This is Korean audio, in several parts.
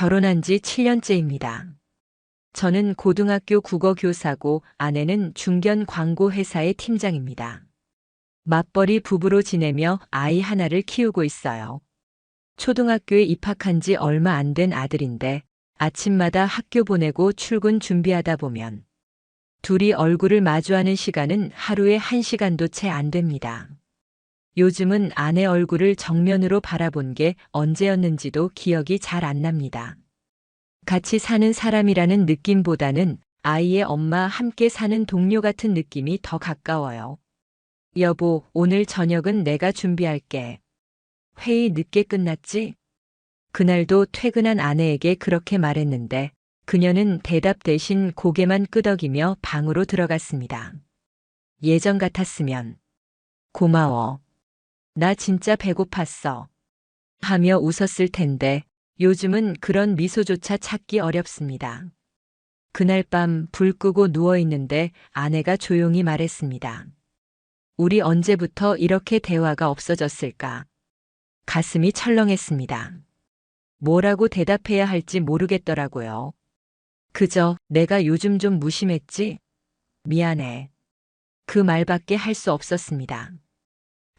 결혼한 지 7년째입니다. 저는 고등학교 국어 교사고 아내는 중견 광고 회사의 팀장입니다. 맞벌이 부부로 지내며 아이 하나를 키우고 있어요. 초등학교에 입학한 지 얼마 안 된 아들인데 아침마다 학교 보내고 출근 준비하다 보면 둘이 얼굴을 마주하는 시간은 하루에 1시간도 채 안 됩니다. 요즘은 아내 얼굴을 정면으로 바라본 게 언제였는지도 기억이 잘 안 납니다. 같이 사는 사람이라는 느낌보다는 아이의 엄마 함께 사는 동료 같은 느낌이 더 가까워요. 여보, 오늘 저녁은 내가 준비할게. 회의 늦게 끝났지? 그날도 퇴근한 아내에게 그렇게 말했는데 그녀는 대답 대신 고개만 끄덕이며 방으로 들어갔습니다. 예전 같았으면 고마워. 나 진짜 배고팠어. 하며 웃었을 텐데 요즘은 그런 미소조차 찾기 어렵습니다. 그날 밤 불 끄고 누워 있는데 아내가 조용히 말했습니다. 우리 언제부터 이렇게 대화가 없어졌을까? 가슴이 철렁했습니다. 뭐라고 대답해야 할지 모르겠더라고요. 그저 내가 요즘 좀 무심했지? 미안해. 그 말밖에 할 수 없었습니다.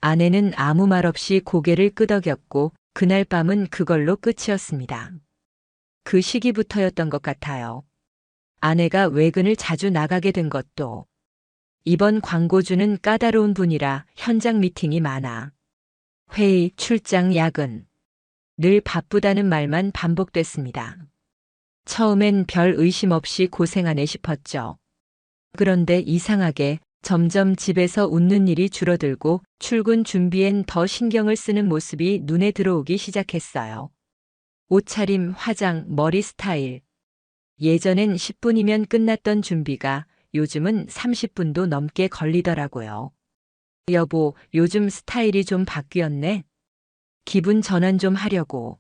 아내는 아무 말 없이 고개를 끄덕였고 그날 밤은 그걸로 끝이었습니다. 그 시기부터였던 것 같아요. 아내가 외근을 자주 나가게 된 것도 이번 광고주는 까다로운 분이라 현장 미팅이 많아. 회의, 출장, 야근. 늘 바쁘다는 말만 반복됐습니다. 처음엔 별 의심 없이 고생하네 싶었죠. 그런데 이상하게 점점 집에서 웃는 일이 줄어들고 출근 준비엔 더 신경을 쓰는 모습이 눈에 들어오기 시작했어요. 옷차림, 화장, 머리 스타일. 예전엔 10분이면 끝났던 준비가 요즘은 30분도 넘게 걸리더라고요. 여보, 요즘 스타일이 좀 바뀌었네. 기분 전환 좀 하려고.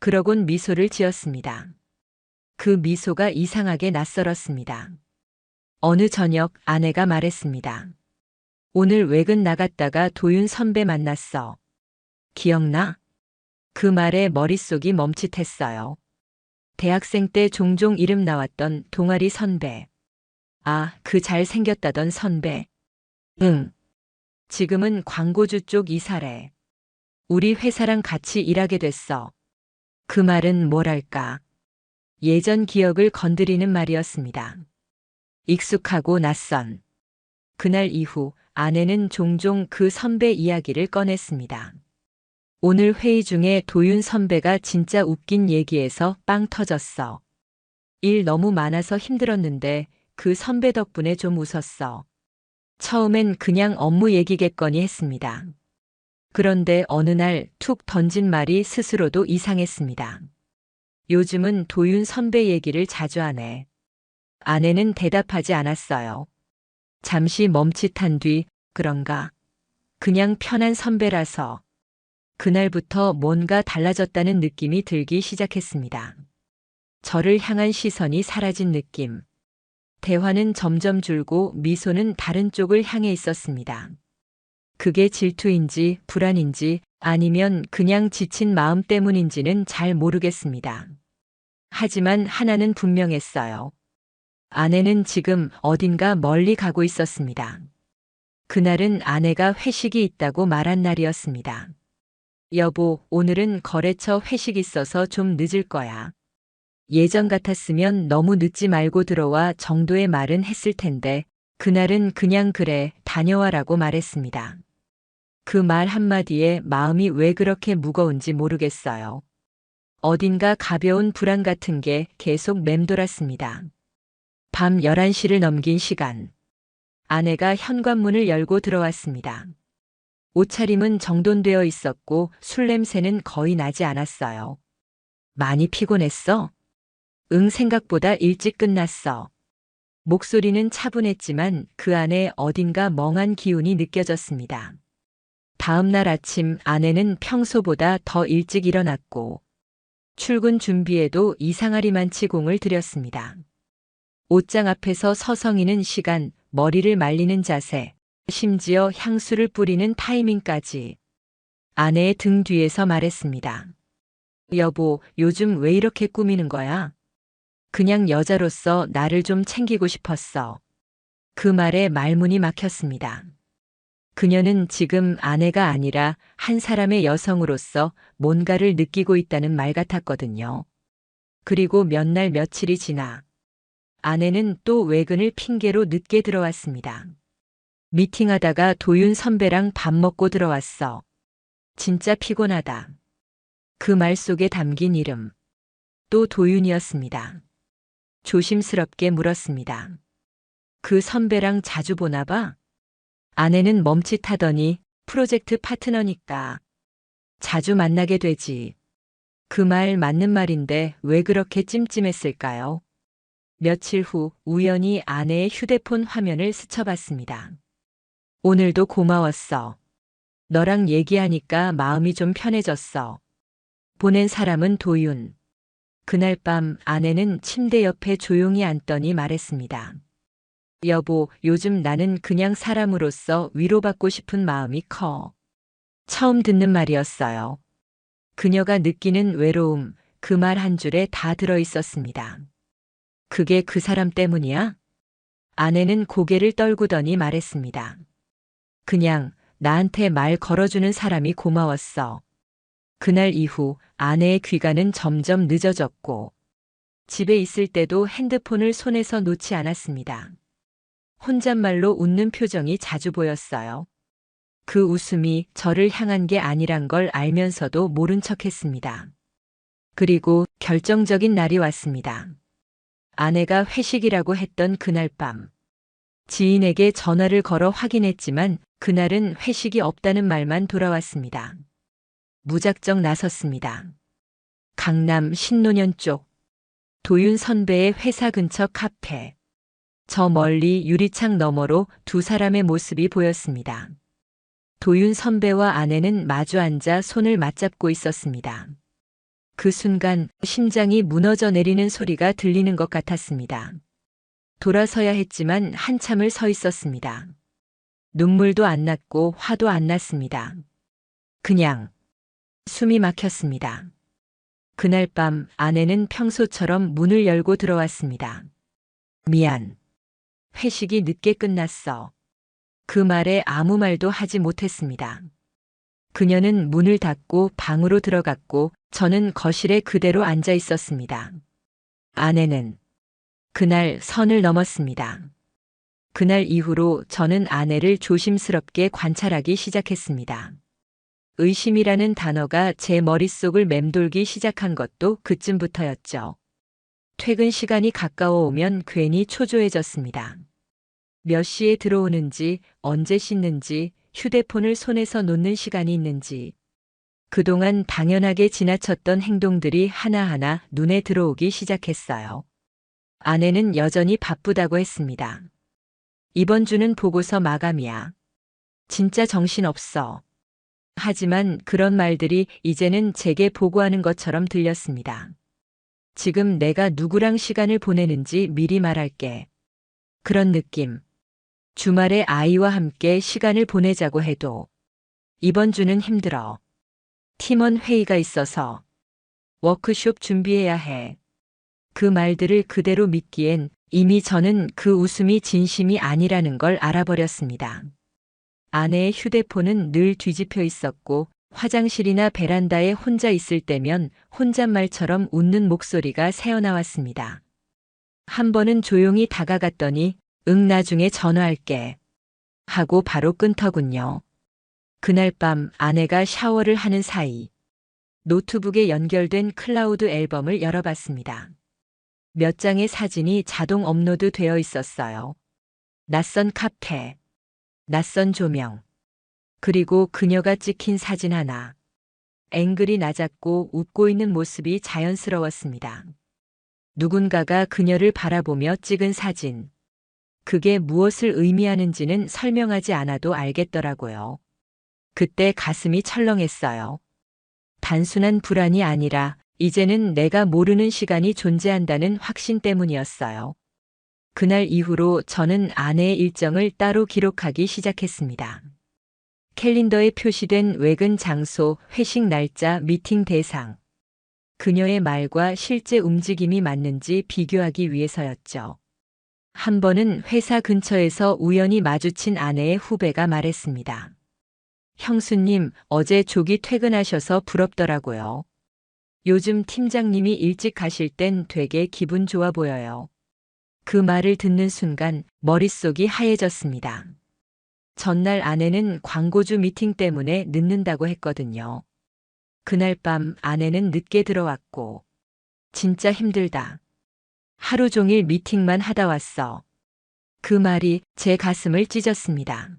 그러곤 미소를 지었습니다. 그 미소가 이상하게 낯설었습니다. 어느 저녁 아내가 말했습니다. 오늘 외근 나갔다가 도윤 선배 만났어. 기억나? 그 말에 머릿속이 멈칫했어요. 대학생 때 종종 이름 나왔던 동아리 선배. 아, 그 잘생겼다던 선배. 응. 지금은 광고주 쪽 이사래. 우리 회사랑 같이 일하게 됐어. 그 말은 뭐랄까. 예전 기억을 건드리는 말이었습니다. 익숙하고 낯선. 그날 이후 아내는 종종 그 선배 이야기를 꺼냈습니다. 오늘 회의 중에 도윤 선배가 진짜 웃긴 얘기에서 빵 터졌어. 일 너무 많아서 힘들었는데 그 선배 덕분에 좀 웃었어. 처음엔 그냥 업무 얘기겠거니 했습니다. 그런데 어느 날 툭 던진 말이 스스로도 이상했습니다. 요즘은 도윤 선배 얘기를 자주 하네. 아내는 대답하지 않았어요. 잠시 멈칫한 뒤 그런가? 그냥 편한 선배라서. 그날부터 뭔가 달라졌다는 느낌이 들기 시작했습니다. 저를 향한 시선이 사라진 느낌. 대화는 점점 줄고 미소는 다른 쪽을 향해 있었습니다. 그게 질투인지 불안인지 아니면 그냥 지친 마음 때문인지는 잘 모르겠습니다. 하지만 하나는 분명했어요. 아내는 지금 어딘가 멀리 가고 있었습니다. 그날은 아내가 회식이 있다고 말한 날이었습니다. 여보, 오늘은 거래처 회식 있어서 좀 늦을 거야. 예전 같았으면 너무 늦지 말고 들어와 정도의 말은 했을 텐데, 그날은 그냥 그래, 다녀와라고 말했습니다. 그 말 한마디에 마음이 왜 그렇게 무거운지 모르겠어요. 어딘가 가벼운 불안 같은 게 계속 맴돌았습니다. 밤 11시를 넘긴 시간. 아내가 현관문을 열고 들어왔습니다. 옷차림은 정돈되어 있었고 술 냄새는 거의 나지 않았어요. 많이 피곤했어? 응, 생각보다 일찍 끝났어. 목소리는 차분했지만 그 안에 어딘가 멍한 기운이 느껴졌습니다. 다음 날 아침 아내는 평소보다 더 일찍 일어났고 출근 준비에도 이상하리만치 공을 들였습니다. 옷장 앞에서 서성이는 시간, 머리를 말리는 자세, 심지어 향수를 뿌리는 타이밍까지 아내의 등 뒤에서 말했습니다. 여보, 요즘 왜 이렇게 꾸미는 거야? 그냥 여자로서 나를 좀 챙기고 싶었어. 그 말에 말문이 막혔습니다. 그녀는 지금 아내가 아니라 한 사람의 여성으로서 뭔가를 느끼고 있다는 말 같았거든요. 그리고 몇 날 며칠이 지나 아내는 또 외근을 핑계로 늦게 들어왔습니다. 미팅하다가 도윤 선배랑 밥 먹고 들어왔어. 진짜 피곤하다. 그 말 속에 담긴 이름. 또 도윤이었습니다. 조심스럽게 물었습니다. 그 선배랑 자주 보나 봐? 아내는 멈칫하더니 프로젝트 파트너니까 자주 만나게 되지. 그 말 맞는 말인데 왜 그렇게 찜찜했을까요? 며칠 후 우연히 아내의 휴대폰 화면을 스쳐봤습니다. 오늘도 고마웠어. 너랑 얘기하니까 마음이 좀 편해졌어. 보낸 사람은 도윤. 그날 밤 아내는 침대 옆에 조용히 앉더니 말했습니다. 여보, 요즘 나는 그냥 사람으로서 위로받고 싶은 마음이 커. 처음 듣는 말이었어요. 그녀가 느끼는 외로움, 그 말 한 줄에 다 들어 있었습니다. 그게 그 사람 때문이야? 아내는 고개를 떨구더니 말했습니다. 그냥 나한테 말 걸어주는 사람이 고마웠어. 그날 이후 아내의 귀가는 점점 늦어졌고 집에 있을 때도 핸드폰을 손에서 놓지 않았습니다. 혼잣말로 웃는 표정이 자주 보였어요. 그 웃음이 저를 향한 게 아니란 걸 알면서도 모른 척했습니다. 그리고 결정적인 날이 왔습니다. 아내가 회식이라고 했던 그날 밤. 지인에게 전화를 걸어 확인했지만 그날은 회식이 없다는 말만 돌아왔습니다. 무작정 나섰습니다. 강남 신논현 쪽 도윤 선배의 회사 근처 카페. 저 멀리 유리창 너머로 두 사람의 모습이 보였습니다. 도윤 선배와 아내는 마주 앉아 손을 맞잡고 있었습니다. 그 순간 심장이 무너져 내리는 소리가 들리는 것 같았습니다. 돌아서야 했지만 한참을 서 있었습니다. 눈물도 안 났고 화도 안 났습니다. 그냥 숨이 막혔습니다. 그날 밤 아내는 평소처럼 문을 열고 들어왔습니다. 미안. 회식이 늦게 끝났어. 그 말에 아무 말도 하지 못했습니다. 그녀는 문을 닫고 방으로 들어갔고 저는 거실에 그대로 앉아 있었습니다. 아내는 그날 선을 넘었습니다. 그날 이후로 저는 아내를 조심스럽게 관찰하기 시작했습니다. 의심이라는 단어가 제 머릿속을 맴돌기 시작한 것도 그쯤부터였죠. 퇴근 시간이 가까워 오면 괜히 초조해졌습니다. 몇 시에 들어오는지, 언제 씻는지, 휴대폰을 손에서 놓는 시간이 있는지. 그동안 당연하게 지나쳤던 행동들이 하나하나 눈에 들어오기 시작했어요. 아내는 여전히 바쁘다고 했습니다. 이번 주는 보고서 마감이야. 진짜 정신없어. 하지만 그런 말들이 이제는 제게 보고하는 것처럼 들렸습니다. 지금 내가 누구랑 시간을 보내는지 미리 말할게. 그런 느낌. 주말에 아이와 함께 시간을 보내자고 해도 이번 주는 힘들어. 팀원 회의가 있어서 워크숍 준비해야 해. 그 말들을 그대로 믿기엔 이미 저는 그 웃음이 진심이 아니라는 걸 알아버렸습니다. 아내의 휴대폰은 늘 뒤집혀 있었고 화장실이나 베란다에 혼자 있을 때면 혼잣말처럼 웃는 목소리가 새어나왔습니다. 한 번은 조용히 다가갔더니 응, 나중에 전화할게. 하고 바로 끊더군요. 그날 밤 아내가 샤워를 하는 사이 노트북에 연결된 클라우드 앨범을 열어봤습니다. 몇 장의 사진이 자동 업로드 되어 있었어요. 낯선 카페, 낯선 조명, 그리고 그녀가 찍힌 사진 하나. 앵글이 낮았고 웃고 있는 모습이 자연스러웠습니다. 누군가가 그녀를 바라보며 찍은 사진. 그게 무엇을 의미하는지는 설명하지 않아도 알겠더라고요. 그때 가슴이 철렁했어요. 단순한 불안이 아니라 이제는 내가 모르는 시간이 존재한다는 확신 때문이었어요. 그날 이후로 저는 아내의 일정을 따로 기록하기 시작했습니다. 캘린더에 표시된 외근 장소, 회식 날짜, 미팅 대상. 그녀의 말과 실제 움직임이 맞는지 비교하기 위해서였죠. 한 번은 회사 근처에서 우연히 마주친 아내의 후배가 말했습니다. 형수님, 어제 조기 퇴근하셔서 부럽더라고요. 요즘 팀장님이 일찍 가실 땐 되게 기분 좋아 보여요. 그 말을 듣는 순간 머릿속이 하얘졌습니다. 전날 아내는 광고주 미팅 때문에 늦는다고 했거든요. 그날 밤 아내는 늦게 들어왔고, 진짜 힘들다. 하루 종일 미팅만 하다 왔어. 그 말이 제 가슴을 찢었습니다.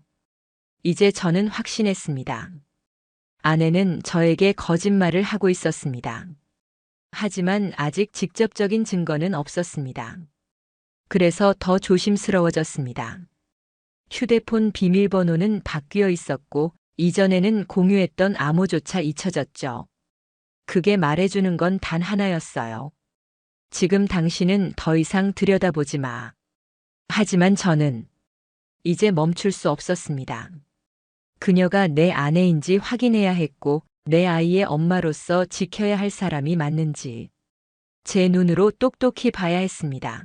이제 저는 확신했습니다. 아내는 저에게 거짓말을 하고 있었습니다. 하지만 아직 직접적인 증거는 없었습니다. 그래서 더 조심스러워졌습니다. 휴대폰 비밀번호는 바뀌어 있었고, 이전에는 공유했던 암호조차 잊혀졌죠. 그게 말해주는 건 단 하나였어요. 지금 당신은 더 이상 들여다보지 마. 하지만 저는 이제 멈출 수 없었습니다. 그녀가 내 아내인지 확인해야 했고, 내 아이의 엄마로서 지켜야 할 사람이 맞는지 제 눈으로 똑똑히 봐야 했습니다.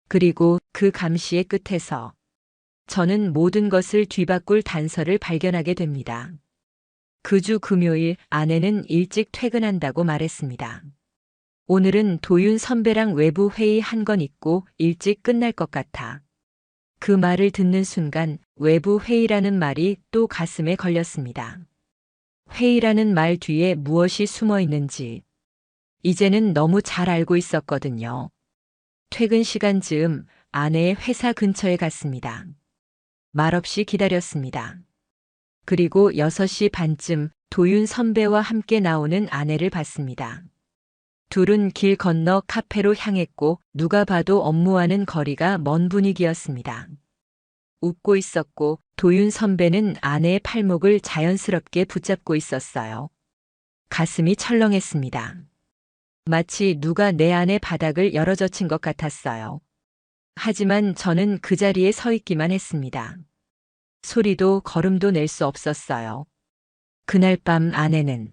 그리고 그 감시의 끝에서 저는 모든 것을 뒤바꿀 단서를 발견하게 됩니다. 그 주 금요일 아내는 일찍 퇴근한다고 말했습니다. 오늘은 도윤 선배랑 외부 회의 한 건 있고 일찍 끝날 것 같아. 그 말을 듣는 순간 외부 회의라는 말이 또 가슴에 걸렸습니다. 회의라는 말 뒤에 무엇이 숨어 있는지 이제는 너무 잘 알고 있었거든요. 퇴근 시간 즈음 아내의 회사 근처에 갔습니다. 말없이 기다렸습니다. 그리고 6시 반쯤 도윤 선배와 함께 나오는 아내를 봤습니다. 둘은 길 건너 카페로 향했고 누가 봐도 업무와는 거리가 먼 분위기였습니다. 웃고 있었고 도윤 선배는 아내의 팔목을 자연스럽게 붙잡고 있었어요. 가슴이 철렁했습니다. 마치 누가 내 안의 바닥을 열어젖힌 것 같았어요. 하지만 저는 그 자리에 서 있기만 했습니다. 소리도 걸음도 낼 수 없었어요. 그날 밤 아내는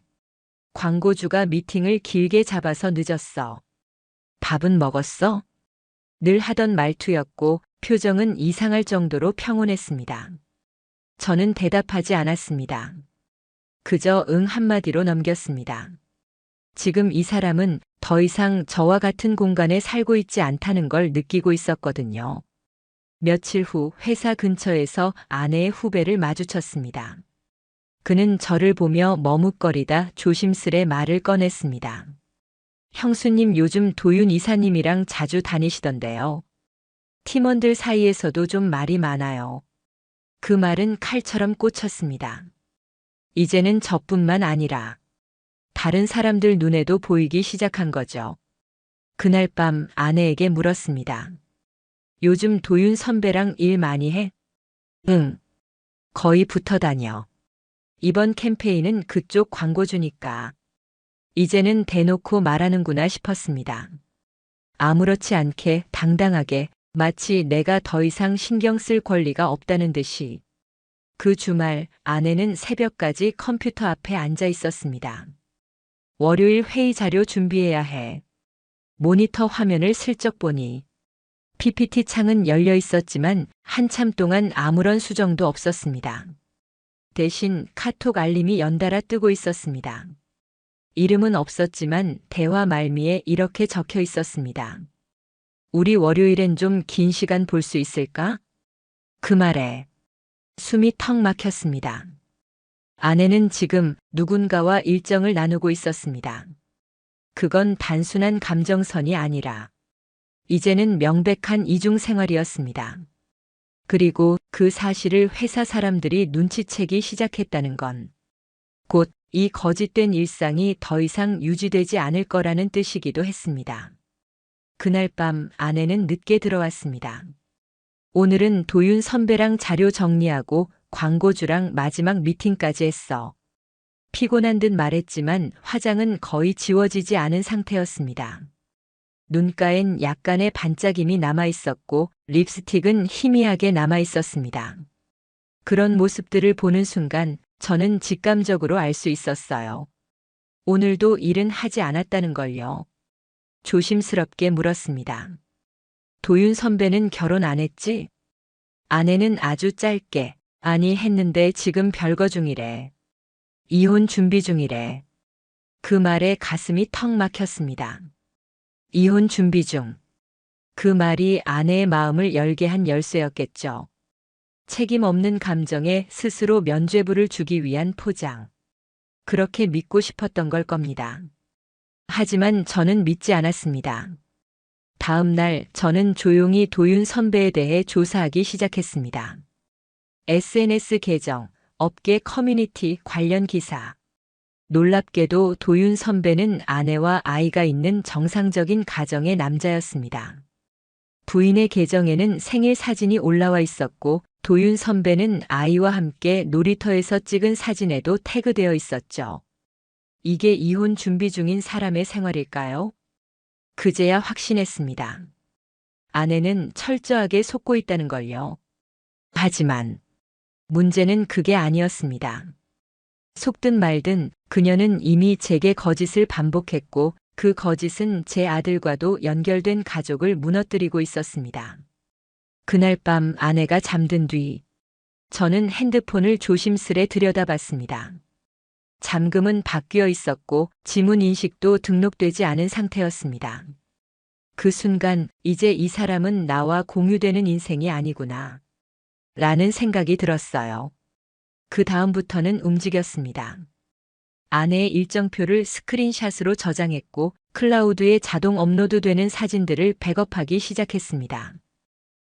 광고주가 미팅을 길게 잡아서 늦었어. 밥은 먹었어? 늘 하던 말투였고 표정은 이상할 정도로 평온했습니다. 저는 대답하지 않았습니다. 그저 응 한마디로 넘겼습니다. 지금 이 사람은 더 이상 저와 같은 공간에 살고 있지 않다는 걸 느끼고 있었거든요. 며칠 후 회사 근처에서 아내의 후배를 마주쳤습니다. 그는 저를 보며 머뭇거리다 조심스레 말을 꺼냈습니다. 형수님, 요즘 도윤 이사님이랑 자주 다니시던데요. 팀원들 사이에서도 좀 말이 많아요. 그 말은 칼처럼 꽂혔습니다. 이제는 저뿐만 아니라 다른 사람들 눈에도 보이기 시작한 거죠. 그날 밤 아내에게 물었습니다. 요즘 도윤 선배랑 일 많이 해? 응. 거의 붙어 다녀. 이번 캠페인은 그쪽 광고주니까. 이제는 대놓고 말하는구나 싶었습니다. 아무렇지 않게 당당하게 마치 내가 더 이상 신경 쓸 권리가 없다는 듯이. 그 주말 아내는 새벽까지 컴퓨터 앞에 앉아 있었습니다. 월요일 회의 자료 준비해야 해. 모니터 화면을 슬쩍 보니 PPT 창은 열려 있었지만 한참 동안 아무런 수정도 없었습니다. 대신 카톡 알림이 연달아 뜨고 있었습니다. 이름은 없었지만 대화 말미에 이렇게 적혀 있었습니다. 우리 월요일엔 좀 긴 시간 볼 수 있을까? 그 말에 숨이 턱 막혔습니다. 아내는 지금 누군가와 일정을 나누고 있었습니다. 그건 단순한 감정선이 아니라 이제는 명백한 이중생활이었습니다. 그리고 그 사실을 회사 사람들이 눈치채기 시작했다는 건 곧 이 거짓된 일상이 더 이상 유지되지 않을 거라는 뜻이기도 했습니다. 그날 밤 아내는 늦게 들어왔습니다. 오늘은 도윤 선배랑 자료 정리하고 광고주랑 마지막 미팅까지 했어. 피곤한 듯 말했지만 화장은 거의 지워지지 않은 상태였습니다. 눈가엔 약간의 반짝임이 남아 있었고 립스틱은 희미하게 남아 있었습니다. 그런 모습들을 보는 순간 저는 직감적으로 알 수 있었어요. 오늘도 일은 하지 않았다는 걸요. 조심스럽게 물었습니다. 도윤 선배는 결혼 안 했지? 아내는 아주 짧게, 아니 했는데 지금 별거 중이래. 이혼 준비 중이래. 그 말에 가슴이 턱 막혔습니다. 이혼 준비 중. 그 말이 아내의 마음을 열게 한 열쇠였겠죠. 책임 없는 감정에 스스로 면죄부를 주기 위한 포장. 그렇게 믿고 싶었던 걸 겁니다. 하지만 저는 믿지 않았습니다. 다음 날 저는 조용히 도윤 선배에 대해 조사하기 시작했습니다. SNS 계정, 업계 커뮤니티 관련 기사. 놀랍게도 도윤 선배는 아내와 아이가 있는 정상적인 가정의 남자였습니다. 부인의 계정에는 생일 사진이 올라와 있었고 도윤 선배는 아이와 함께 놀이터에서 찍은 사진에도 태그되어 있었죠. 이게 이혼 준비 중인 사람의 생활일까요? 그제야 확신했습니다. 아내는 철저하게 속고 있다는 걸요. 하지만 문제는 그게 아니었습니다. 속든 말든 그녀는 이미 제게 거짓을 반복했고 그 거짓은 제 아들과도 연결된 가족을 무너뜨리고 있었습니다. 그날 밤 아내가 잠든 뒤 저는 핸드폰을 조심스레 들여다봤습니다. 잠금은 바뀌어 있었고 지문 인식도 등록되지 않은 상태였습니다. 그 순간 이제 이 사람은 나와 공유되는 인생이 아니구나 라는 생각이 들었어요. 그 다음부터는 움직였습니다. 아내의 일정표를 스크린샷으로 저장했고 클라우드에 자동 업로드되는 사진들을 백업하기 시작했습니다.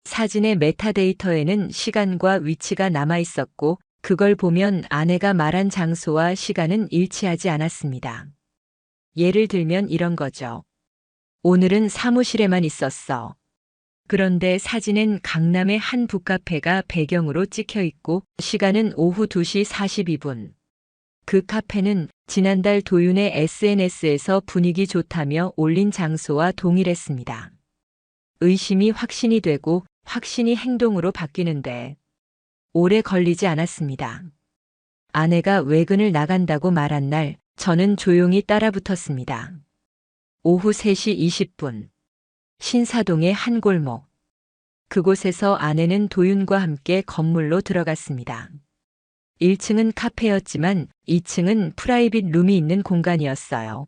사진의 메타데이터에는 시간과 위치가 남아 있었고 그걸 보면 아내가 말한 장소와 시간은 일치하지 않았습니다. 예를 들면 이런 거죠. 오늘은 사무실에만 있었어. 그런데 사진엔 강남의 한 북카페가 배경으로 찍혀 있고 시간은 오후 2시 42분. 그 카페는 지난달 도윤의 SNS에서 분위기 좋다며 올린 장소와 동일했습니다. 의심이 확신이 되고 확신이 행동으로 바뀌는데 오래 걸리지 않았습니다. 아내가 외근을 나간다고 말한 날 저는 조용히 따라붙었습니다. 오후 3시 20분. 신사동의 한 골목. 그곳에서 아내는 도윤과 함께 건물로 들어갔습니다. 1층은 카페였지만 2층은 프라이빗 룸이 있는 공간이었어요.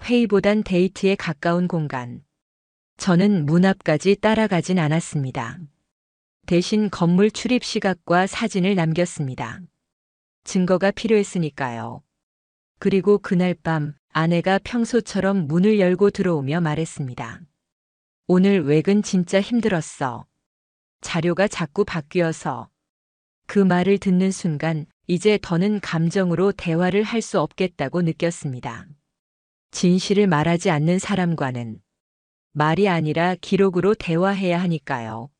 회의보단 데이트에 가까운 공간. 저는 문 앞까지 따라가진 않았습니다. 대신 건물 출입 시각과 사진을 남겼습니다. 증거가 필요했으니까요. 그리고 그날 밤 아내가 평소처럼 문을 열고 들어오며 말했습니다. 오늘 외근 진짜 힘들었어. 자료가 자꾸 바뀌어서. 그 말을 듣는 순간 이제 더는 감정으로 대화를 할 수 없겠다고 느꼈습니다. 진실을 말하지 않는 사람과는 말이 아니라 기록으로 대화해야 하니까요.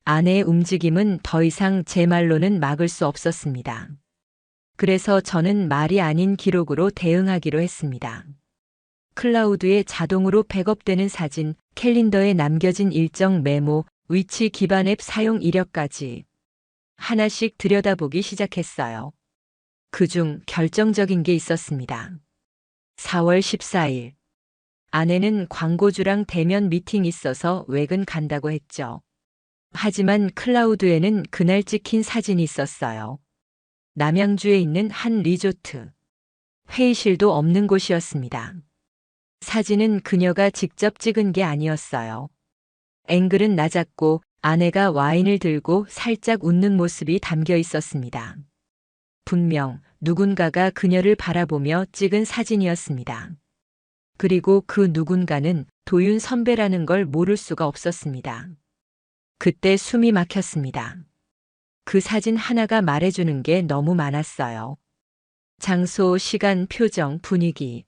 아내의 움직임은 더 이상 제 말로는 막을 수 없었습니다. 그래서 저는 말이 아닌 기록으로 대응하기로 했습니다. 클라우드에 자동으로 백업되는 사진, 캘린더에 남겨진 일정 메모, 위치 기반 앱 사용 이력까지 하나씩 들여다보기 시작했어요. 그중 결정적인 게 있었습니다. 4월 14일. 아내는 광고주랑 대면 미팅 있어서 외근 간다고 했죠. 하지만 클라우드에는 그날 찍힌 사진이 있었어요. 남양주에 있는 한 리조트. 회의실도 없는 곳이었습니다. 사진은 그녀가 직접 찍은 게 아니었어요. 앵글은 낮았고 아내가 와인을 들고 살짝 웃는 모습이 담겨 있었습니다. 분명 누군가가 그녀를 바라보며 찍은 사진이었습니다. 그리고 그 누군가는 도윤 선배라는 걸 모를 수가 없었습니다. 그때 숨이 막혔습니다. 그 사진 하나가 말해주는 게 너무 많았어요. 장소, 시간, 표정, 분위기.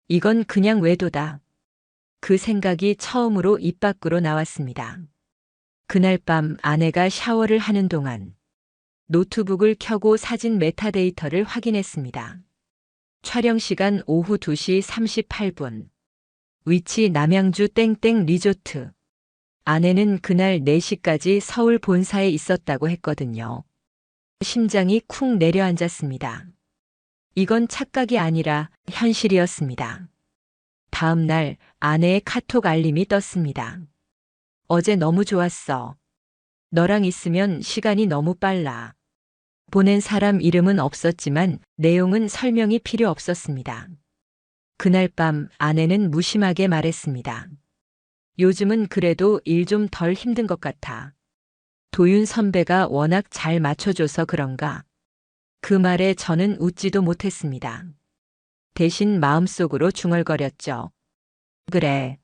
이건 그냥 외도다. 그 생각이 처음으로 입 밖으로 나왔습니다. 그날 밤 아내가 샤워를 하는 동안 노트북을 켜고 사진 메타데이터를 확인했습니다. 촬영 시간 오후 2시 38분. 위치 남양주 땡땡 리조트. 아내는 그날 4시까지 서울 본사에 있었다고 했거든요. 심장이 쿵 내려앉았습니다. 이건 착각이 아니라 현실이었습니다. 다음 날 아내의 카톡 알림이 떴습니다. 어제 너무 좋았어. 너랑 있으면 시간이 너무 빨라. 보낸 사람 이름은 없었지만 내용은 설명이 필요 없었습니다. 그날 밤 아내는 무심하게 말했습니다. 요즘은 그래도 일 좀 덜 힘든 것 같아. 도윤 선배가 워낙 잘 맞춰줘서 그런가. 그 말에 저는 웃지도 못했습니다. 대신 마음속으로 중얼거렸죠. 그래.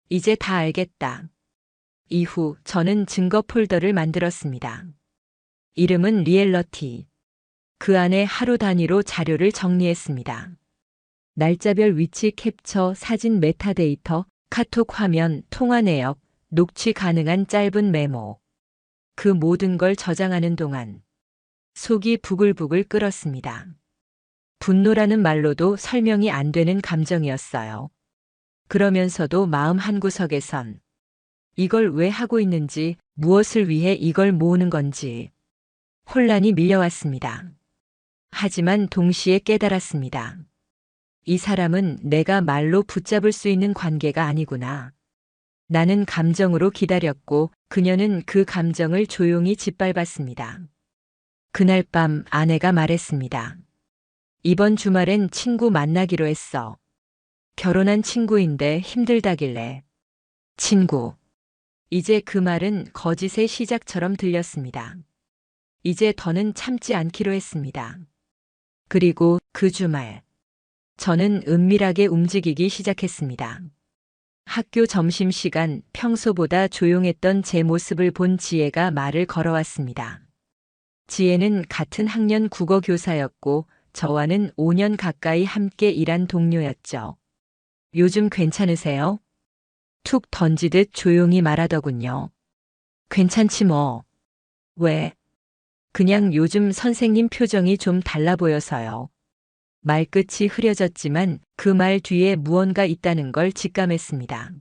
이제 다 알겠다. 이후 저는 증거 폴더를 만들었습니다. 이름은 리엘러티. 그 안에 하루 단위로 자료를 정리했습니다. 날짜별 위치 캡처, 사진 메타데이터, 카톡 화면, 통화 내역, 녹취 가능한 짧은 메모. 그 모든 걸 저장하는 동안 속이 부글부글 끓었습니다. 분노라는 말로도 설명이 안 되는 감정이었어요. 그러면서도 마음 한구석에선 이걸 왜 하고 있는지, 무엇을 위해 이걸 모으는 건지 혼란이 밀려왔습니다. 하지만 동시에 깨달았습니다. 이 사람은 내가 말로 붙잡을 수 있는 관계가 아니구나. 나는 감정으로 기다렸고 그녀는 그 감정을 조용히 짓밟았습니다. 그날 밤 아내가 말했습니다. 이번 주말엔 친구 만나기로 했어. 결혼한 친구인데 힘들다길래. 친구. 이제 그 말은 거짓의 시작처럼 들렸습니다. 이제 더는 참지 않기로 했습니다. 그리고 그 주말, 저는 은밀하게 움직이기 시작했습니다. 학교 점심시간 평소보다 조용했던 제 모습을 본 지혜가 말을 걸어왔습니다. 지혜는 같은 학년 국어 교사였고 저와는 5년 가까이 함께 일한 동료였죠. 요즘 괜찮으세요? 툭 던지듯 조용히 말하더군요. 괜찮지 뭐. 왜? 그냥 요즘 선생님 표정이 좀 달라 보여서요. 말끝이 흐려졌지만 그 말 뒤에 무언가 있다는 걸 직감했습니다.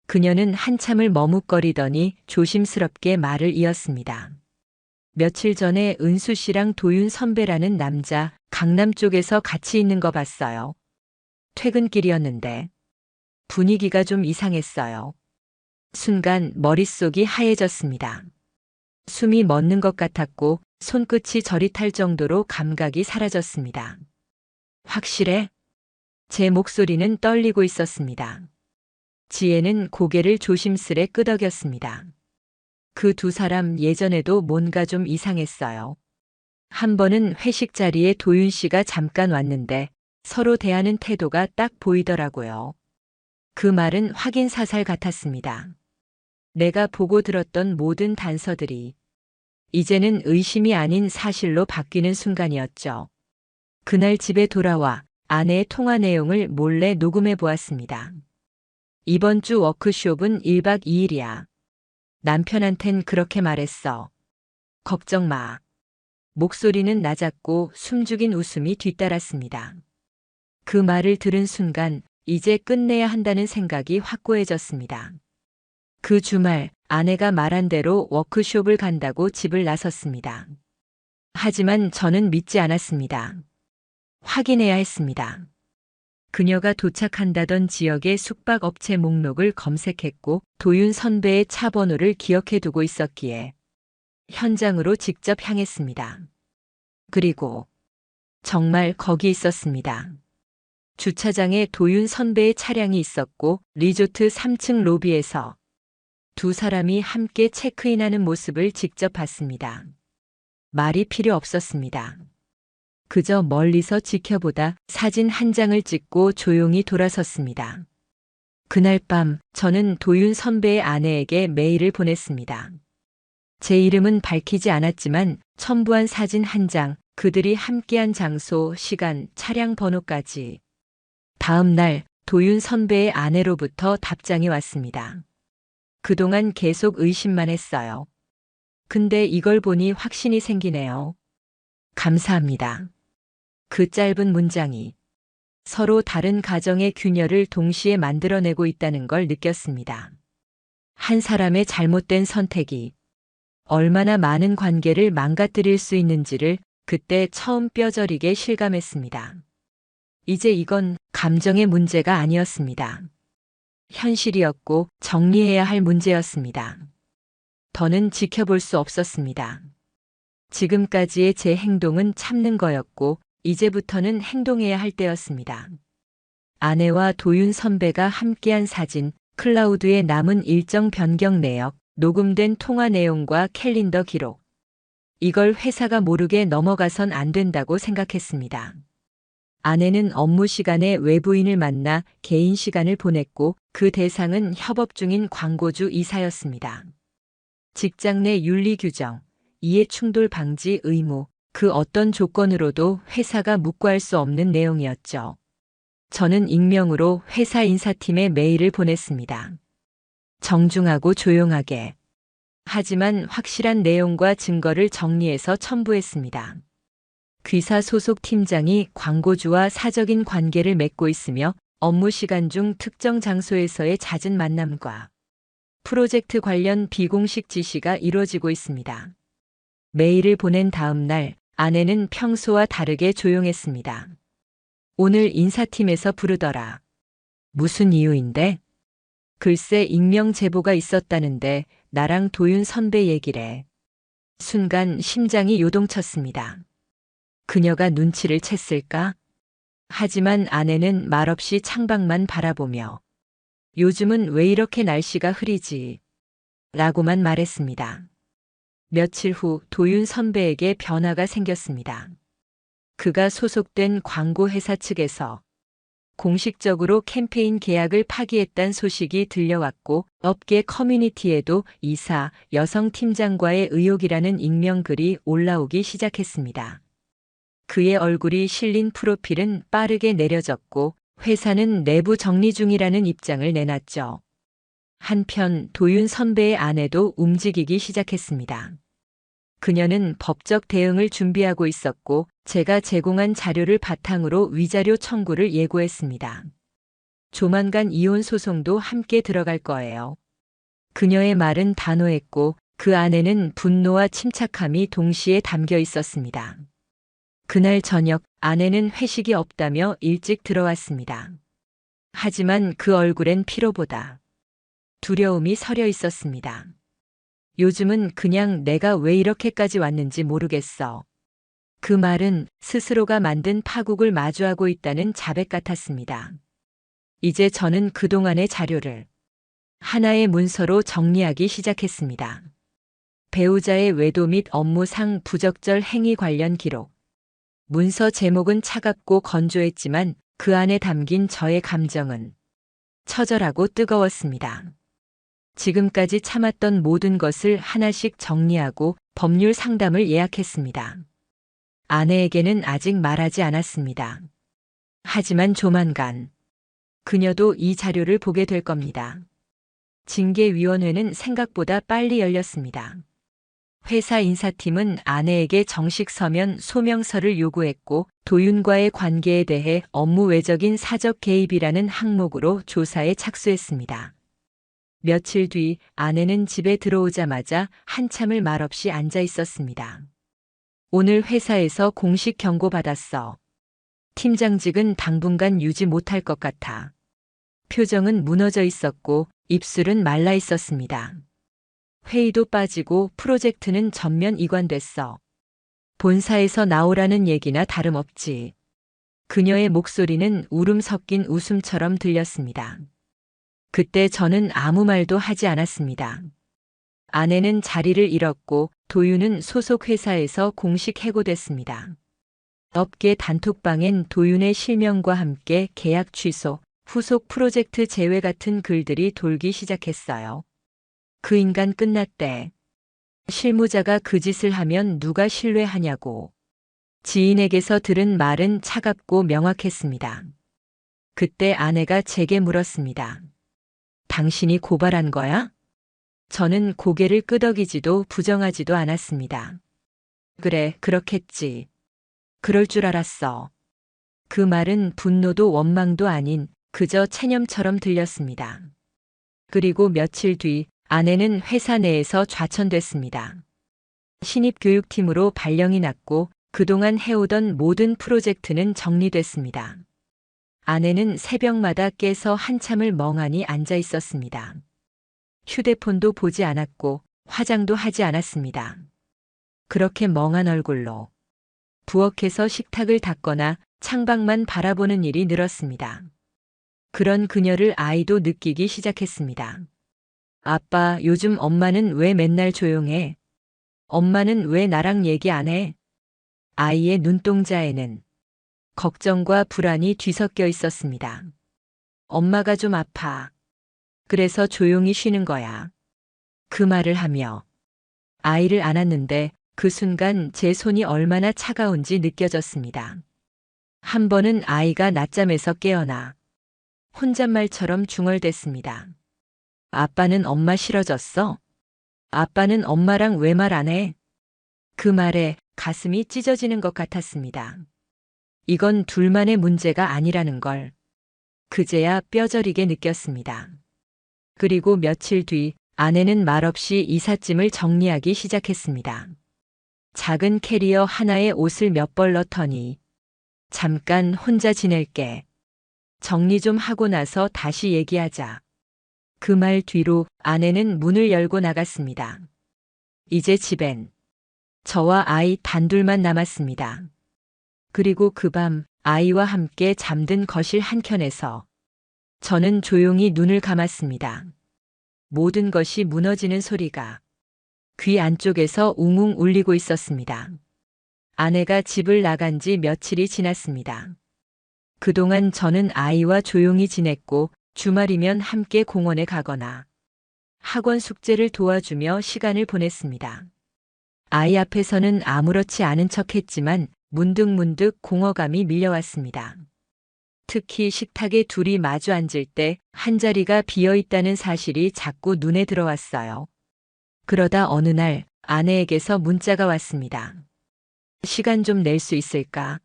그녀는 한참을 머뭇거리더니 조심스럽게 말을 이었습니다. 며칠 전에 은수 씨랑 도윤 선배라는 남자 강남 쪽에서 같이 있는 거 봤어요. 퇴근길이었는데 분위기가 좀 이상했어요. 순간 머릿속이 하얘졌습니다. 숨이 멎는 것 같았고 손끝이 저릿할 정도로 감각이 사라졌습니다. 확실해? 제 목소리는 떨리고 있었습니다. 지혜는 고개를 조심스레 끄덕였습니다. 그 두 사람 예전에도 뭔가 좀 이상했어요. 한 번은 회식 자리에 도윤 씨가 잠깐 왔는데 서로 대하는 태도가 딱 보이더라고요. 그 말은 확인 사살 같았습니다. 내가 보고 들었던 모든 단서들이 이제는 의심이 아닌 사실로 바뀌는 순간이었죠. 그날 집에 돌아와 아내의 통화 내용을 몰래 녹음해 보았습니다. 이번 주 워크숍은 1박 2일이야. 남편한텐 그렇게 말했어. 걱정 마. 목소리는 낮았고 숨죽인 웃음이 뒤따랐습니다. 그 말을 들은 순간 이제 끝내야 한다는 생각이 확고해졌습니다. 그 주말 아내가 말한 대로 워크숍을 간다고 집을 나섰습니다. 하지만 저는 믿지 않았습니다. 확인해야 했습니다. 그녀가 도착한다던 지역의 숙박업체 목록을 검색했고 도윤 선배의 차 번호를 기억해 두고 있었기에 현장으로 직접 향했습니다. 그리고 정말 거기 있었습니다. 주차장에 도윤 선배의 차량이 있었고 리조트 3층 로비에서 두 사람이 함께 체크인하는 모습을 직접 봤습니다. 말이 필요 없었습니다. 그저 멀리서 지켜보다 사진 한 장을 찍고 조용히 돌아섰습니다. 그날 밤 저는 도윤 선배의 아내에게 메일을 보냈습니다. 제 이름은 밝히지 않았지만 첨부한 사진 한 장, 그들이 함께한 장소, 시간, 차량 번호까지. 다음 날 도윤 선배의 아내로부터 답장이 왔습니다. 그동안 계속 의심만 했어요. 근데 이걸 보니 확신이 생기네요. 감사합니다. 그 짧은 문장이 서로 다른 가정의 균열을 동시에 만들어내고 있다는 걸 느꼈습니다. 한 사람의 잘못된 선택이 얼마나 많은 관계를 망가뜨릴 수 있는지를 그때 처음 뼈저리게 실감했습니다. 이제 이건 감정의 문제가 아니었습니다. 현실이었고 정리해야 할 문제였습니다. 더는 지켜볼 수 없었습니다. 지금까지의 제 행동은 참는 거였고 이제부터는 행동해야 할 때였습니다. 아내와 도윤 선배가 함께한 사진, 클라우드에 남은 일정 변경 내역, 녹음된 통화 내용과 캘린더 기록. 이걸 회사가 모르게 넘어가선 안 된다고 생각했습니다. 아내는 업무 시간에 외부인을 만나 개인 시간을 보냈고 그 대상은 협업 중인 광고주 이사였습니다. 직장 내 윤리 규정, 이해 충돌 방지 의무, 그 어떤 조건으로도 회사가 묵과할 수 없는 내용이었죠. 저는 익명으로 회사 인사팀에 메일을 보냈습니다. 정중하고 조용하게. 하지만 확실한 내용과 증거를 정리해서 첨부했습니다. 귀사 소속 팀장이 광고주와 사적인 관계를 맺고 있으며 업무 시간 중 특정 장소에서의 잦은 만남과 프로젝트 관련 비공식 지시가 이루어지고 있습니다. 메일을 보낸 다음 날 아내는 평소와 다르게 조용했습니다. 오늘 인사팀에서 부르더라. 무슨 이유인데? 글쎄 익명 제보가 있었다는데 나랑 도윤 선배 얘기래. 순간 심장이 요동쳤습니다. 그녀가 눈치를 챘을까? 하지만 아내는 말없이 창밖만 바라보며 요즘은 왜 이렇게 날씨가 흐리지? 라고만 말했습니다. 며칠 후 도윤 선배에게 변화가 생겼습니다. 그가 소속된 광고회사 측에서 공식적으로 캠페인 계약을 파기했다는 소식이 들려왔고 업계 커뮤니티에도 이사, 여성 팀장과의 의혹이라는 익명글이 올라오기 시작했습니다. 그의 얼굴이 실린 프로필은 빠르게 내려졌고 회사는 내부 정리 중이라는 입장을 내놨죠. 한편 도윤 선배의 아내도 움직이기 시작했습니다. 그녀는 법적 대응을 준비하고 있었고 제가 제공한 자료를 바탕으로 위자료 청구를 예고했습니다. 조만간 이혼 소송도 함께 들어갈 거예요. 그녀의 말은 단호했고 그 안에는 분노와 침착함이 동시에 담겨 있었습니다. 그날 저녁 아내는 회식이 없다며 일찍 들어왔습니다. 하지만 그 얼굴엔 피로보다 두려움이 서려 있었습니다. 요즘은 그냥 내가 왜 이렇게까지 왔는지 모르겠어. 그 말은 스스로가 만든 파국을 마주하고 있다는 자백 같았습니다. 이제 저는 그동안의 자료를 하나의 문서로 정리하기 시작했습니다. 배우자의 외도 및 업무상 부적절 행위 관련 기록. 문서 제목은 차갑고 건조했지만 그 안에 담긴 저의 감정은 처절하고 뜨거웠습니다. 지금까지 참았던 모든 것을 하나씩 정리하고 법률 상담을 예약했습니다. 아내에게는 아직 말하지 않았습니다. 하지만 조만간 그녀도 이 자료를 보게 될 겁니다. 징계위원회는 생각보다 빨리 열렸습니다. 회사 인사팀은 아내에게 정식 서면 소명서를 요구했고 도윤과의 관계에 대해 업무 외적인 사적 개입이라는 항목으로 조사에 착수했습니다. 며칠 뒤 아내는 집에 들어오자마자 한참을 말없이 앉아 있었습니다. 오늘 회사에서 공식 경고받았어. 팀장직은 당분간 유지 못할 것 같아. 표정은 무너져 있었고 입술은 말라 있었습니다. 회의도 빠지고 프로젝트는 전면 이관됐어. 본사에서 나오라는 얘기나 다름없지. 그녀의 목소리는 울음 섞인 웃음처럼 들렸습니다. 그때 저는 아무 말도 하지 않았습니다. 아내는 자리를 잃었고 도윤은 소속 회사에서 공식 해고됐습니다. 업계 단톡방엔 도윤의 실명과 함께 계약 취소, 후속 프로젝트 제외 같은 글들이 돌기 시작했어요. 그 인간 끝났대. 실무자가 그 짓을 하면 누가 신뢰하냐고. 지인에게서 들은 말은 차갑고 명확했습니다. 그때 아내가 제게 물었습니다. 당신이 고발한 거야? 저는 고개를 끄덕이지도 부정하지도 않았습니다. 그래, 그렇겠지. 그럴 줄 알았어. 그 말은 분노도 원망도 아닌 그저 체념처럼 들렸습니다. 그리고 며칠 뒤 아내는 회사 내에서 좌천됐습니다. 신입 교육팀으로 발령이 났고 그동안 해오던 모든 프로젝트는 정리됐습니다. 아내는 새벽마다 깨서 한참을 멍하니 앉아 있었습니다. 휴대폰도 보지 않았고 화장도 하지 않았습니다. 그렇게 멍한 얼굴로 부엌에서 식탁을 닦거나 창밖만 바라보는 일이 늘었습니다. 그런 그녀를 아이도 느끼기 시작했습니다. 아빠, 요즘 엄마는 왜 맨날 조용해? 엄마는 왜 나랑 얘기 안 해? 아이의 눈동자에는 걱정과 불안이 뒤섞여 있었습니다. 엄마가 좀 아파. 그래서 조용히 쉬는 거야. 그 말을 하며 아이를 안았는데 그 순간 제 손이 얼마나 차가운지 느껴졌습니다. 한 번은 아이가 낮잠에서 깨어나 혼잣말처럼 중얼댔습니다. 아빠는 엄마 싫어졌어? 아빠는 엄마랑 왜 말 안 해? 그 말에 가슴이 찢어지는 것 같았습니다. 이건 둘만의 문제가 아니라는 걸 그제야 뼈저리게 느꼈습니다. 그리고 며칠 뒤 아내는 말없이 이삿짐을 정리하기 시작했습니다. 작은 캐리어 하나에 옷을 몇 벌 넣더니 잠깐 혼자 지낼게. 정리 좀 하고 나서 다시 얘기하자. 그 말 뒤로 아내는 문을 열고 나갔습니다. 이제 집엔 저와 아이 단둘만 남았습니다. 그리고 그 밤 아이와 함께 잠든 거실 한켠에서 저는 조용히 눈을 감았습니다. 모든 것이 무너지는 소리가 귀 안쪽에서 웅웅 울리고 있었습니다. 아내가 집을 나간 지 며칠이 지났습니다. 그동안 저는 아이와 조용히 지냈고 주말이면 함께 공원에 가거나 학원 숙제를 도와주며 시간을 보냈습니다. 아이 앞에서는 아무렇지 않은 척했지만 문득문득 공허감이 밀려왔습니다. 특히 식탁에 둘이 마주 앉을 때 한자리가 비어 있다는 사실이 자꾸 눈에 들어왔어요. 그러다 어느 날 아내에게서 문자가 왔습니다. 시간 좀 낼 수 있을까?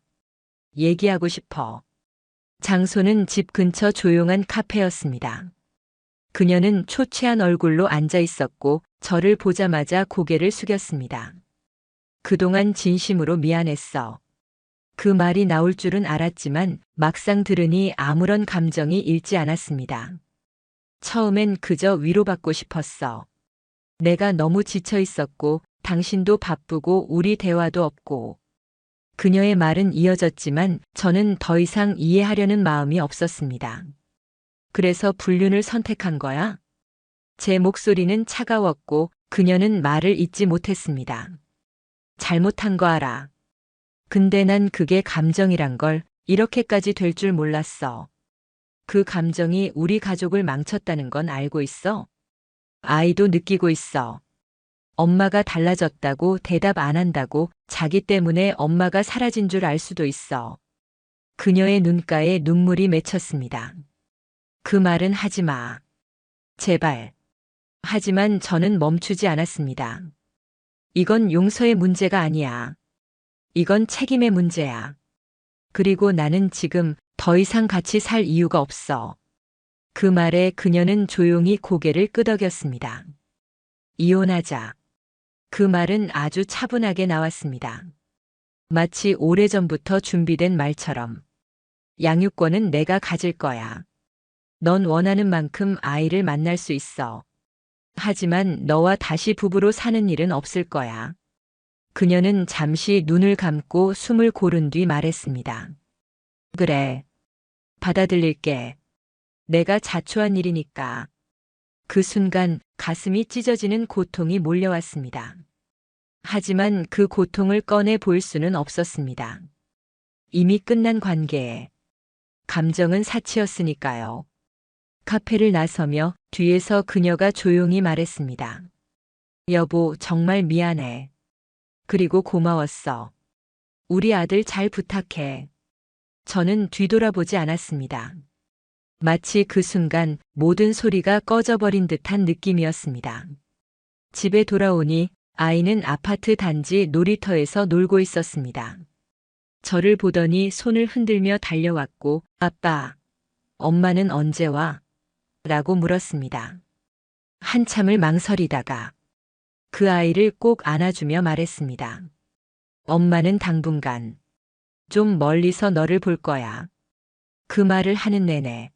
얘기하고 싶어. 장소는 집 근처 조용한 카페였습니다. 그녀는 초췌한 얼굴로 앉아 있었고 저를 보자마자 고개를 숙였습니다. 그동안 진심으로 미안했어. 그 말이 나올 줄은 알았지만 막상 들으니 아무런 감정이 일지 않았습니다. 처음엔 그저 위로받고 싶었어. 내가 너무 지쳐 있었고 당신도 바쁘고 우리 대화도 없고. 그녀의 말은 이어졌지만 저는 더 이상 이해하려는 마음이 없었습니다. 그래서 불륜을 선택한 거야? 제 목소리는 차가웠고 그녀는 말을 잇지 못했습니다. 잘못한 거 알아. 근데 난 그게 감정이란 걸 이렇게까지 될 줄 몰랐어. 그 감정이 우리 가족을 망쳤다는 건 알고 있어? 아이도 느끼고 있어. 엄마가 달라졌다고 대답 안 한다고 자기 때문에 엄마가 사라진 줄 알 수도 있어. 그녀의 눈가에 눈물이 맺혔습니다. 그 말은 하지 마. 제발. 하지만 저는 멈추지 않았습니다. 이건 용서의 문제가 아니야. 이건 책임의 문제야. 그리고 나는 지금 더 이상 같이 살 이유가 없어. 그 말에 그녀는 조용히 고개를 끄덕였습니다. 이혼하자. 그 말은 아주 차분하게 나왔습니다. 마치 오래전부터 준비된 말처럼. 양육권은 내가 가질 거야. 넌 원하는 만큼 아이를 만날 수 있어. 하지만 너와 다시 부부로 사는 일은 없을 거야. 그녀는 잠시 눈을 감고 숨을 고른 뒤 말했습니다. 그래. 받아들일게. 내가 자초한 일이니까. 그 순간 가슴이 찢어지는 고통이 몰려왔습니다. 하지만 그 고통을 꺼내 보일 수는 없었습니다. 이미 끝난 관계에 감정은 사치였으니까요. 카페를 나서며 뒤에서 그녀가 조용히 말했습니다. 여보, 정말 미안해. 그리고 고마웠어. 우리 아들 잘 부탁해. 저는 뒤돌아보지 않았습니다. 마치 그 순간 모든 소리가 꺼져버린 듯한 느낌이었습니다. 집에 돌아오니 아이는 아파트 단지 놀이터에서 놀고 있었습니다. 저를 보더니 손을 흔들며 달려왔고 아빠, 엄마는 언제 와? 라고 물었습니다. 한참을 망설이다가 그 아이를 꼭 안아주며 말했습니다. 엄마는 당분간 좀 멀리서 너를 볼 거야. 그 말을 하는 내내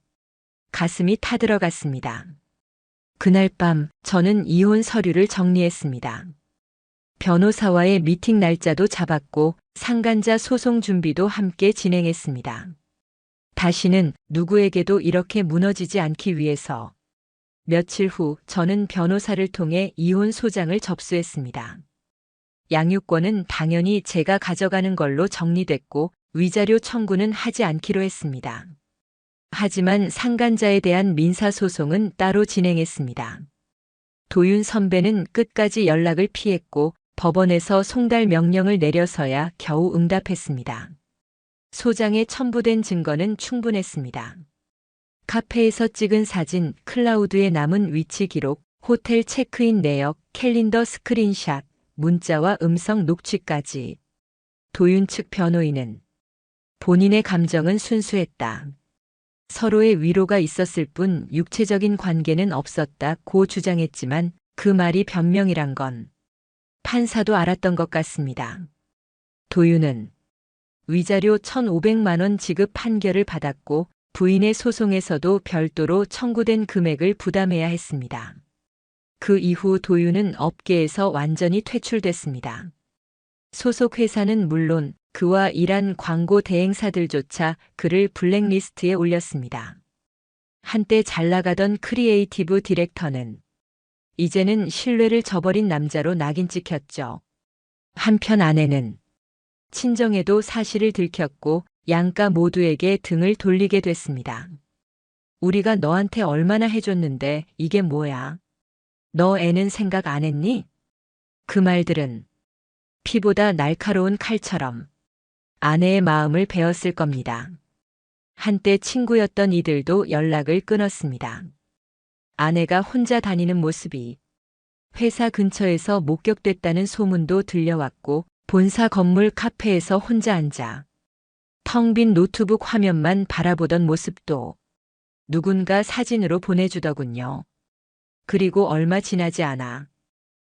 가슴이 타들어갔습니다. 그날 밤 저는 이혼 서류를 정리했습니다. 변호사와의 미팅 날짜도 잡았고 상간자 소송 준비도 함께 진행했습니다. 다시는 누구에게도 이렇게 무너지지 않기 위해서 며칠 후 저는 변호사를 통해 이혼 소장을 접수했습니다. 양육권은 당연히 제가 가져가는 걸로 정리됐고 위자료 청구는 하지 않기로 했습니다. 하지만 상간자에 대한 민사소송은 따로 진행했습니다. 도윤 선배는 끝까지 연락을 피했고 법원에서 송달 명령을 내려서야 겨우 응답했습니다. 소장에 첨부된 증거는 충분했습니다. 카페에서 찍은 사진, 클라우드에 남은 위치 기록, 호텔 체크인 내역, 캘린더 스크린샷, 문자와 음성 녹취까지. 도윤 측 변호인은 본인의 감정은 순수했다. 서로의 위로가 있었을 뿐 육체적인 관계는 없었다고 주장했지만 그 말이 변명이란 건 판사도 알았던 것 같습니다. 도윤은 위자료 1,500만 원 지급 판결을 받았고 부인의 소송에서도 별도로 청구된 금액을 부담해야 했습니다. 그 이후 도윤은 업계에서 완전히 퇴출됐습니다. 소속 회사는 물론 그와 일한 광고 대행사들조차 그를 블랙리스트에 올렸습니다. 한때 잘 나가던 크리에이티브 디렉터는 이제는 신뢰를 저버린 남자로 낙인 찍혔죠. 한편 아내는 친정에도 사실을 들켰고 양가 모두에게 등을 돌리게 됐습니다. 우리가 너한테 얼마나 해줬는데 이게 뭐야? 너 애는 생각 안 했니? 그 말들은 피보다 날카로운 칼처럼 아내의 마음을 베었을 겁니다. 한때 친구였던 이들도 연락을 끊었습니다. 아내가 혼자 다니는 모습이 회사 근처에서 목격됐다는 소문도 들려왔고 본사 건물 카페에서 혼자 앉아 텅 빈 노트북 화면만 바라보던 모습도 누군가 사진으로 보내주더군요. 그리고 얼마 지나지 않아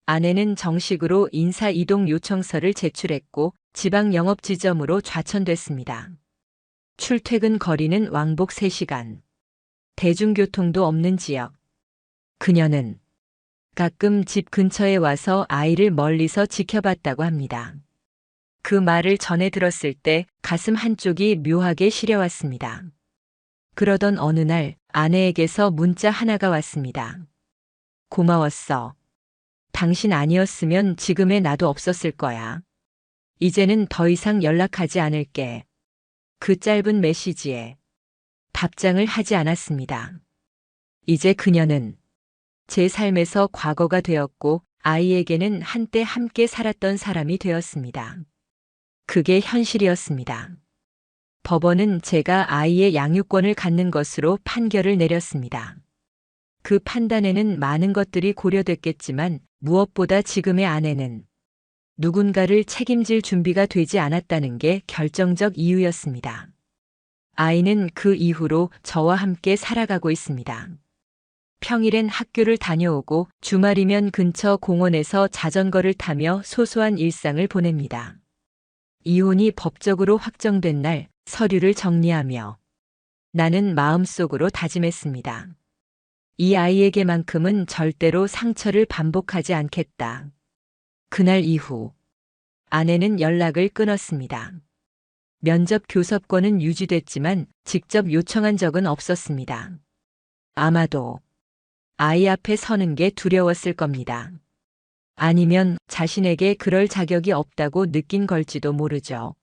아내는 정식으로 인사 이동 요청서를 제출했고 지방 영업 지점으로 좌천됐습니다. 출퇴근 거리는 왕복 3시간. 대중교통도 없는 지역. 그녀는 가끔 집 근처에 와서 아이를 멀리서 지켜봤다고 합니다. 그 말을 전해 들었을 때 가슴 한쪽이 묘하게 시려왔습니다. 그러던 어느 날 아내에게서 문자 하나가 왔습니다. 고마웠어. 당신 아니었으면 지금의 나도 없었을 거야. 이제는 더 이상 연락하지 않을게. 그 짧은 메시지에 답장을 하지 않았습니다. 이제 그녀는 제 삶에서 과거가 되었고 아이에게는 한때 함께 살았던 사람이 되었습니다. 그게 현실이었습니다. 법원은 제가 아이의 양육권을 갖는 것으로 판결을 내렸습니다. 그 판단에는 많은 것들이 고려됐겠지만 무엇보다 지금의 아내는 누군가를 책임질 준비가 되지 않았다는 게 결정적 이유였습니다. 아이는 그 이후로 저와 함께 살아가고 있습니다. 평일엔 학교를 다녀오고 주말이면 근처 공원에서 자전거를 타며 소소한 일상을 보냅니다. 이혼이 법적으로 확정된 날 서류를 정리하며 나는 마음속으로 다짐했습니다. 이 아이에게만큼은 절대로 상처를 반복하지 않겠다. 그날 이후 아내는 연락을 끊었습니다. 면접 교섭권은 유지됐지만 직접 요청한 적은 없었습니다. 아마도 아이 앞에 서는 게 두려웠을 겁니다. 아니면 자신에게 그럴 자격이 없다고 느낀 걸지도 모르죠.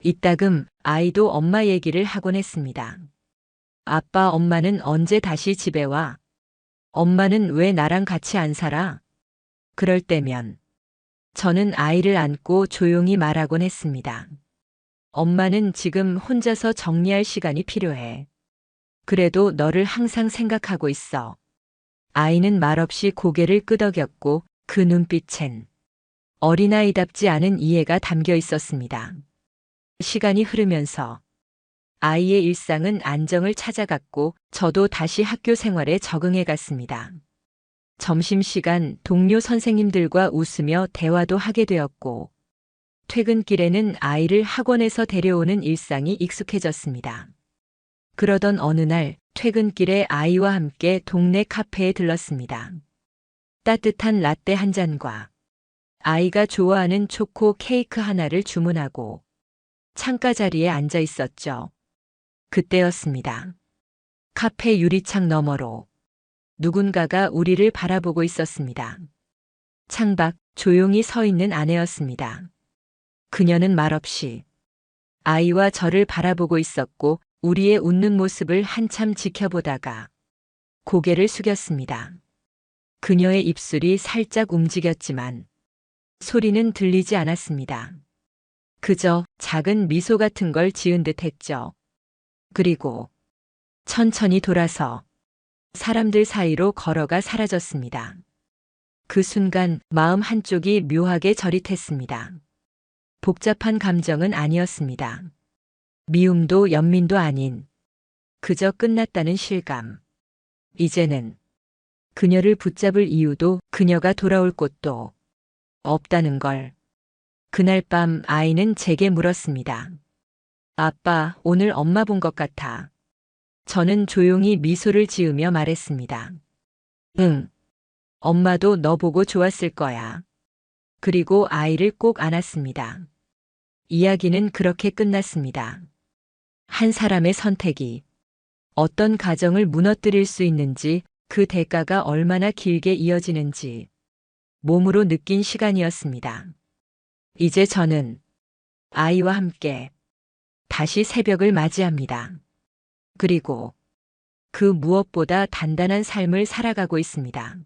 이따금 아이도 엄마 얘기를 하곤 했습니다. 아빠, 엄마는 언제 다시 집에 와? 엄마는 왜 나랑 같이 안 살아? 그럴 때면 저는 아이를 안고 조용히 말하곤 했습니다. 엄마는 지금 혼자서 정리할 시간이 필요해. 그래도 너를 항상 생각하고 있어. 아이는 말없이 고개를 끄덕였고 그 눈빛엔 어린아이답지 않은 이해가 담겨 있었습니다. 시간이 흐르면서 아이의 일상은 안정을 찾아갔고 저도 다시 학교 생활에 적응해 갔습니다. 점심시간 동료 선생님들과 웃으며 대화도 하게 되었고 퇴근길에는 아이를 학원에서 데려오는 일상이 익숙해졌습니다. 그러던 어느 날 퇴근길에 아이와 함께 동네 카페에 들렀습니다. 따뜻한 라떼 한 잔과 아이가 좋아하는 초코 케이크 하나를 주문하고 창가 자리에 앉아 있었죠. 그때였습니다. 카페 유리창 너머로 누군가가 우리를 바라보고 있었습니다. 창밖 조용히 서 있는 아내였습니다. 그녀는 말없이 아이와 저를 바라보고 있었고 우리의 웃는 모습을 한참 지켜보다가 고개를 숙였습니다. 그녀의 입술이 살짝 움직였지만 소리는 들리지 않았습니다. 그저 작은 미소 같은 걸 지은 듯 했죠. 그리고 천천히 돌아서 사람들 사이로 걸어가 사라졌습니다. 그 순간 마음 한쪽이 묘하게 저릿했습니다. 복잡한 감정은 아니었습니다. 미움도 연민도 아닌 그저 끝났다는 실감. 이제는 그녀를 붙잡을 이유도 그녀가 돌아올 곳도 없다는 걸. 그날 밤 아이는 제게 물었습니다. 아빠, 오늘 엄마 본 것 같아. 저는 조용히 미소를 지으며 말했습니다. 응. 엄마도 너 보고 좋았을 거야. 그리고 아이를 꼭 안았습니다. 이야기는 그렇게 끝났습니다. 한 사람의 선택이 어떤 가정을 무너뜨릴 수 있는지, 그 대가가 얼마나 길게 이어지는지 몸으로 느낀 시간이었습니다. 이제 저는 아이와 함께 다시 새벽을 맞이합니다. 그리고 그 무엇보다 단단한 삶을 살아가고 있습니다.